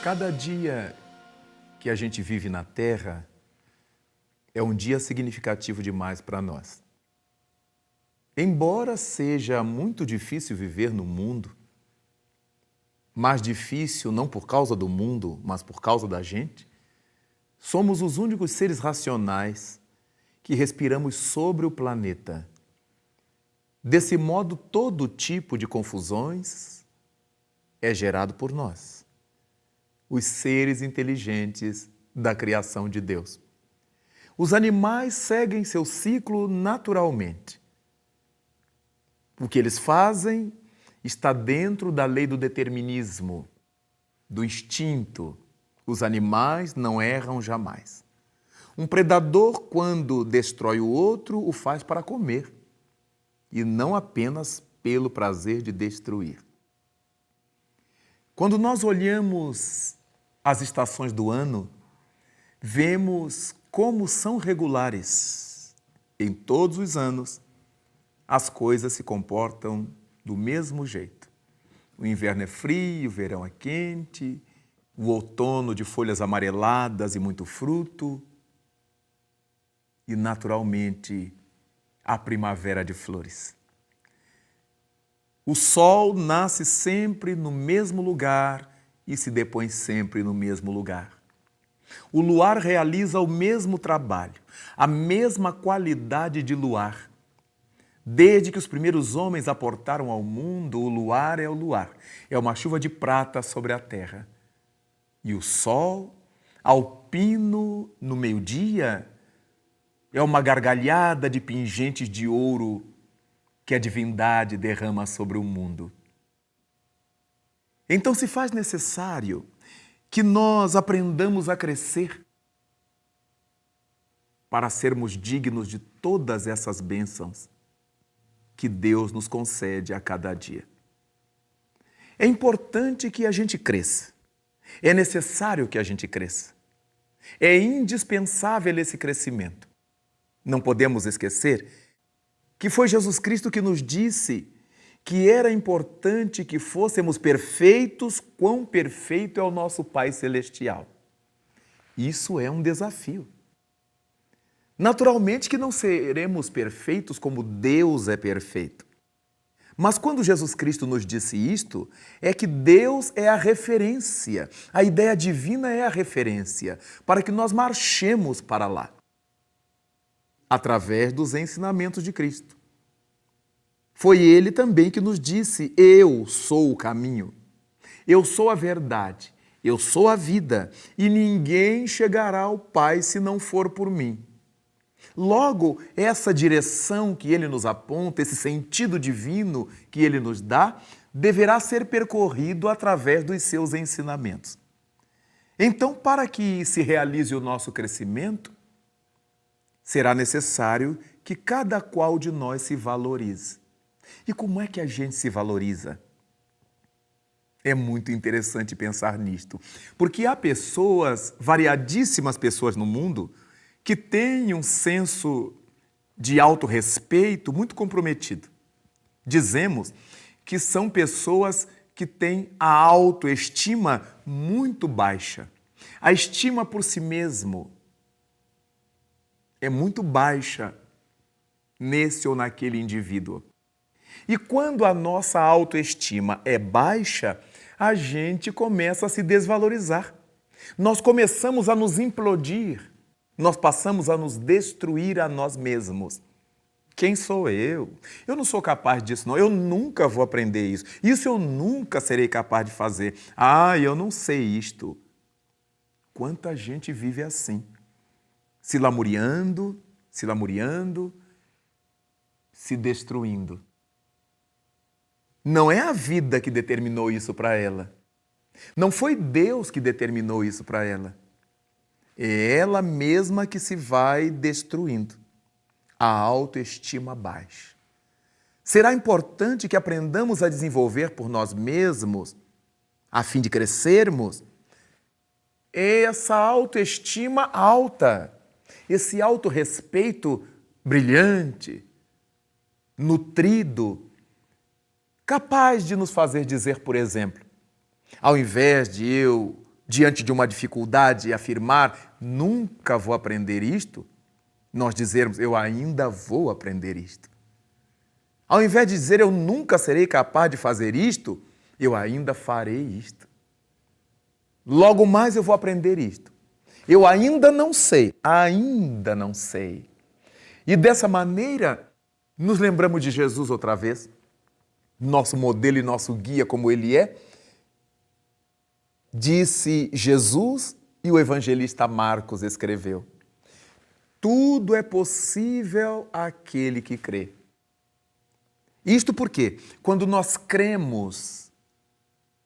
Cada dia que a gente vive na Terra é um dia significativo demais para nós. Embora seja muito difícil viver no mundo, mais difícil não por causa do mundo, mas por causa da gente, somos os únicos seres racionais que respiramos sobre o planeta. Desse modo, todo tipo de confusões é gerado por nós, os seres inteligentes da criação de Deus. Os animais seguem seu ciclo naturalmente. O que eles fazem está dentro da lei do determinismo, do instinto. Os animais não erram jamais. Um predador, quando destrói o outro, o faz para comer, e não apenas pelo prazer de destruir. Quando nós olhamos as estações do ano, vemos como são regulares. Em todos os anos, as coisas se comportam do mesmo jeito. O inverno é frio, o verão é quente, o outono de folhas amareladas e muito fruto, e, naturalmente, a primavera de flores. O sol nasce sempre no mesmo lugar e se depõe sempre no mesmo lugar. O luar realiza o mesmo trabalho, a mesma qualidade de luar. Desde que os primeiros homens aportaram ao mundo, o luar, é uma chuva de prata sobre a terra. E o sol, alpino no meio-dia, é uma gargalhada de pingentes de ouro que a divindade derrama sobre o mundo. Então se faz necessário que nós aprendamos a crescer para sermos dignos de todas essas bênçãos que Deus nos concede a cada dia. É importante que a gente cresça. É necessário que a gente cresça. É indispensável esse crescimento. Não podemos esquecer que foi Jesus Cristo que nos disse que era importante que fôssemos perfeitos, quão perfeito é o nosso Pai Celestial. Isso é um desafio. Naturalmente que não seremos perfeitos como Deus é perfeito. Mas quando Jesus Cristo nos disse isto, é que Deus é a referência, a ideia divina é a referência, para que nós marchemos para lá, através dos ensinamentos de Cristo. Foi Ele também que nos disse: eu sou o caminho, eu sou a verdade, eu sou a vida, e ninguém chegará ao Pai se não for por mim. Logo, essa direção que Ele nos aponta, esse sentido divino que Ele nos dá, deverá ser percorrido através dos seus ensinamentos. Então, para que se realize o nosso crescimento, será necessário que cada qual de nós se valorize. E como é que a gente se valoriza? É muito interessante pensar nisto, porque há pessoas, variadíssimas pessoas no mundo, que têm um senso de autorrespeito muito comprometido. Dizemos que são pessoas que têm a autoestima muito baixa. A estima por si mesmo é muito baixa nesse ou naquele indivíduo. E quando a nossa autoestima é baixa, a gente começa a se desvalorizar. Nós começamos a nos implodir. Nós passamos a nos destruir a nós mesmos. Quem sou eu? Eu não sou capaz disso, não. Eu nunca vou aprender isso. Isso eu nunca serei capaz de fazer. Eu não sei isto. Quanta gente vive assim, se lamuriando, se destruindo. Não é a vida que determinou isso para ela. Não foi Deus que determinou isso para ela. É ela mesma que se vai destruindo. A autoestima baixa. Será importante que aprendamos a desenvolver por nós mesmos, a fim de crescermos, essa autoestima alta, esse autorrespeito brilhante, nutrido, capaz de nos fazer dizer, por exemplo, ao invés de eu, diante de uma dificuldade, afirmar, nunca vou aprender isto, nós dizermos, eu ainda vou aprender isto. Ao invés de dizer, eu nunca serei capaz de fazer isto, eu ainda farei isto. Logo mais eu vou aprender isto. Eu ainda não sei. E dessa maneira, nos lembramos de Jesus outra vez, nosso modelo e nosso guia como ele é. Disse Jesus e o evangelista Marcos escreveu: tudo é possível àquele que crê. Isto porque, quando nós cremos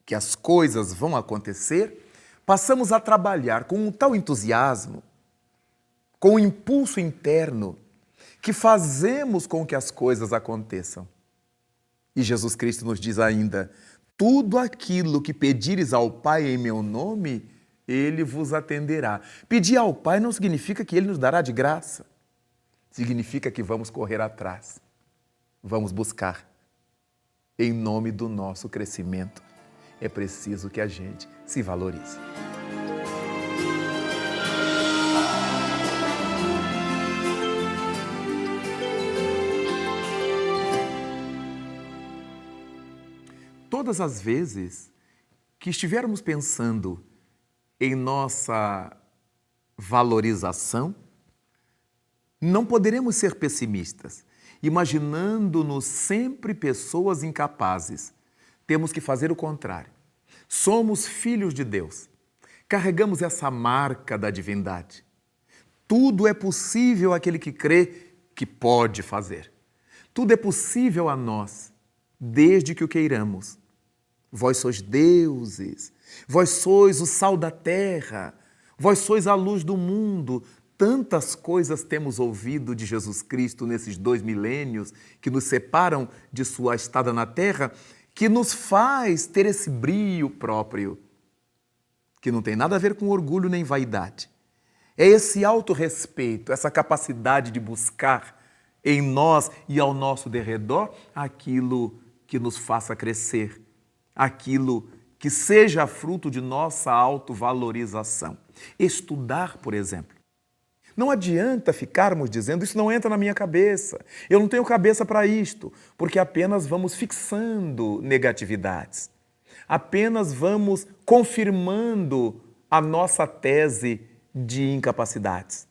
que as coisas vão acontecer, passamos a trabalhar com um tal entusiasmo, com um impulso interno, que fazemos com que as coisas aconteçam. E Jesus Cristo nos diz ainda: tudo aquilo que pedires ao Pai em meu nome, Ele vos atenderá. Pedir ao Pai não significa que Ele nos dará de graça. Significa que vamos correr atrás. Vamos buscar. Em nome do nosso crescimento, é preciso que a gente se valorize. Todas as vezes que estivermos pensando em nossa valorização, não poderemos ser pessimistas, imaginando-nos sempre pessoas incapazes. Temos que fazer o contrário. Somos filhos de Deus. Carregamos essa marca da divindade. Tudo é possível àquele que crê que pode fazer. Tudo é possível a nós, desde que o queiramos. Vós sois deuses, vós sois o sal da terra, vós sois a luz do mundo. Tantas coisas temos ouvido de Jesus Cristo nesses 2 milênios que nos separam de sua estada na terra, que nos faz ter esse brio próprio, que não tem nada a ver com orgulho nem vaidade. É esse autorrespeito, essa capacidade de buscar em nós e ao nosso derredor aquilo que nos faça crescer, aquilo que seja fruto de nossa autovalorização. Estudar, por exemplo. Não adianta ficarmos dizendo, isso não entra na minha cabeça, eu não tenho cabeça para isto, porque apenas vamos fixando negatividades. Apenas vamos confirmando a nossa tese de incapacidades.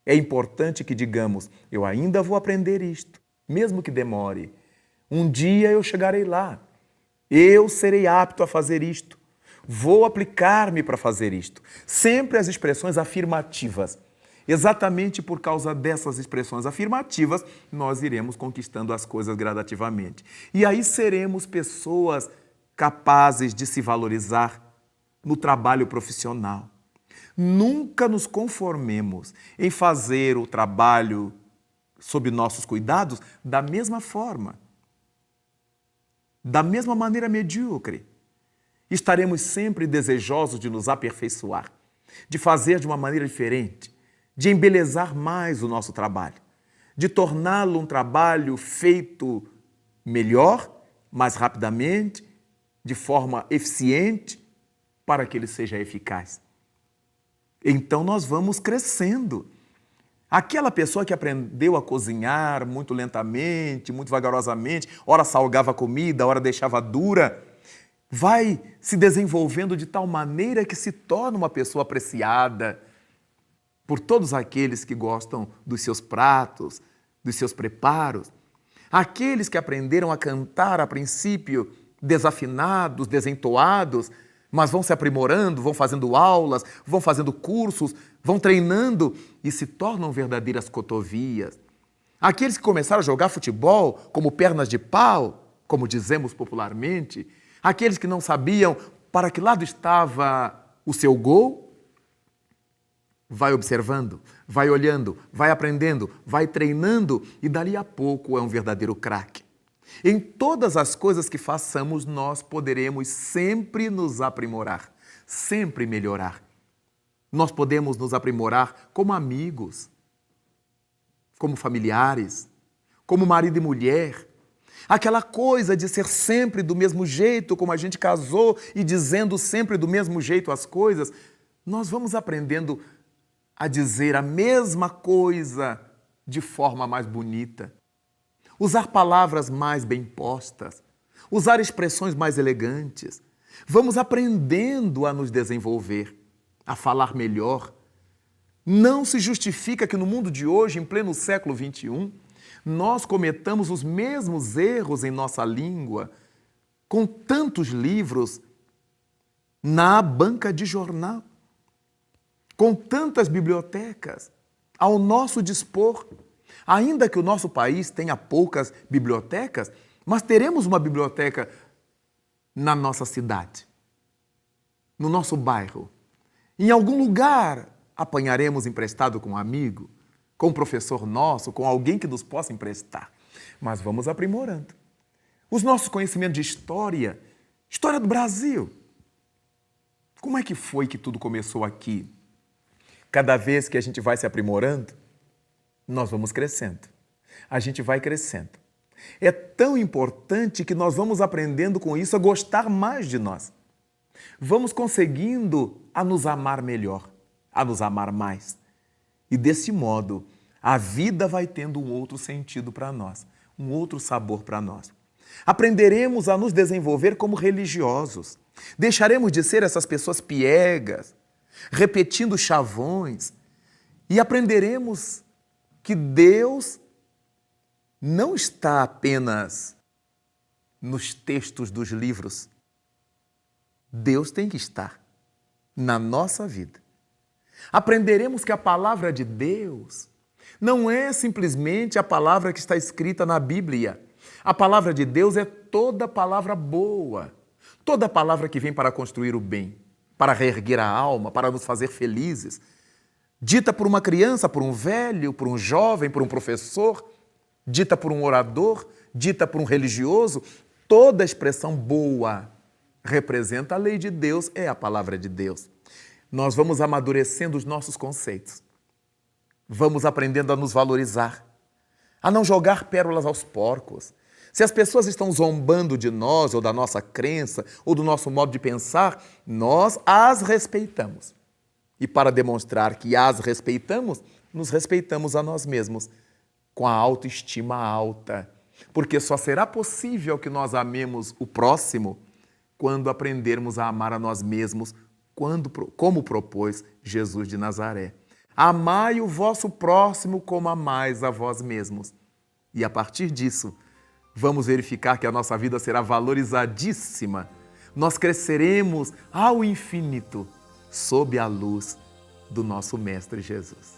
É importante que digamos, eu ainda vou aprender isto, mesmo que demore. Um dia eu chegarei lá. Eu serei apto a fazer isto. Vou aplicar-me para fazer isto. Sempre as expressões afirmativas. Exatamente por causa dessas expressões afirmativas, nós iremos conquistando as coisas gradativamente. E aí seremos pessoas capazes de se valorizar no trabalho profissional. Nunca nos conformemos em fazer o trabalho sob nossos cuidados da mesma forma, da mesma maneira medíocre. Estaremos sempre desejosos de nos aperfeiçoar, de fazer de uma maneira diferente, de embelezar mais o nosso trabalho, de torná-lo um trabalho feito melhor, mais rapidamente, de forma eficiente, para que ele seja eficaz. Então nós vamos crescendo. Aquela pessoa que aprendeu a cozinhar muito lentamente, muito vagarosamente, ora salgava a comida, ora deixava dura, vai se desenvolvendo de tal maneira que se torna uma pessoa apreciada por todos aqueles que gostam dos seus pratos, dos seus preparos. Aqueles que aprenderam a cantar a princípio desafinados, desentoados, mas vão se aprimorando, vão fazendo aulas, vão fazendo cursos, vão treinando e se tornam verdadeiras cotovias. Aqueles que começaram a jogar futebol como pernas de pau, como dizemos popularmente, aqueles que não sabiam para que lado estava o seu gol? Vai observando, vai olhando, vai aprendendo, vai treinando e dali a pouco é um verdadeiro craque. Em todas as coisas que façamos, nós poderemos sempre nos aprimorar, sempre melhorar. Nós podemos nos aprimorar como amigos, como familiares, como marido e mulher. Aquela coisa de ser sempre do mesmo jeito, como a gente casou, e dizendo sempre do mesmo jeito as coisas, nós vamos aprendendo a dizer a mesma coisa de forma mais bonita, usar palavras mais bem postas, usar expressões mais elegantes. Vamos aprendendo a nos desenvolver, a falar melhor. Não se justifica que no mundo de hoje, em pleno século XXI, nós cometamos os mesmos erros em nossa língua, com tantos livros na banca de jornal, com tantas bibliotecas ao nosso dispor. Ainda que o nosso país tenha poucas bibliotecas, mas teremos uma biblioteca na nossa cidade, no nosso bairro. Em algum lugar apanharemos emprestado com um amigo, com um professor nosso, com alguém que nos possa emprestar. Mas vamos aprimorando. Os nossos conhecimentos de história do Brasil. Como é que foi que tudo começou aqui? Cada vez que a gente vai se aprimorando, nós vamos crescendo. A gente vai crescendo. É tão importante que nós vamos aprendendo com isso a gostar mais de nós. Vamos conseguindo a nos amar melhor, a nos amar mais. E desse modo, a vida vai tendo um outro sentido para nós, um outro sabor para nós. Aprenderemos a nos desenvolver como religiosos. Deixaremos de ser essas pessoas piegas, repetindo chavões, e aprenderemos que Deus não está apenas nos textos dos livros. Deus tem que estar na nossa vida. Aprenderemos que a palavra de Deus não é simplesmente a palavra que está escrita na Bíblia. A palavra de Deus é toda palavra boa, toda palavra que vem para construir o bem, para reerguer a alma, para nos fazer felizes. Dita por uma criança, por um velho, por um jovem, por um professor, dita por um orador, dita por um religioso, toda expressão boa representa a lei de Deus, é a palavra de Deus. Nós vamos amadurecendo os nossos conceitos. Vamos aprendendo a nos valorizar, a não jogar pérolas aos porcos. Se as pessoas estão zombando de nós, ou da nossa crença, ou do nosso modo de pensar, nós as respeitamos. E para demonstrar que as respeitamos, nos respeitamos a nós mesmos, com a autoestima alta. Porque só será possível que nós amemos o próximo quando aprendermos a amar a nós mesmos, como propôs Jesus de Nazaré. Amai o vosso próximo como amais a vós mesmos. E a partir disso, vamos verificar que a nossa vida será valorizadíssima. Nós cresceremos ao infinito sob a luz do nosso Mestre Jesus.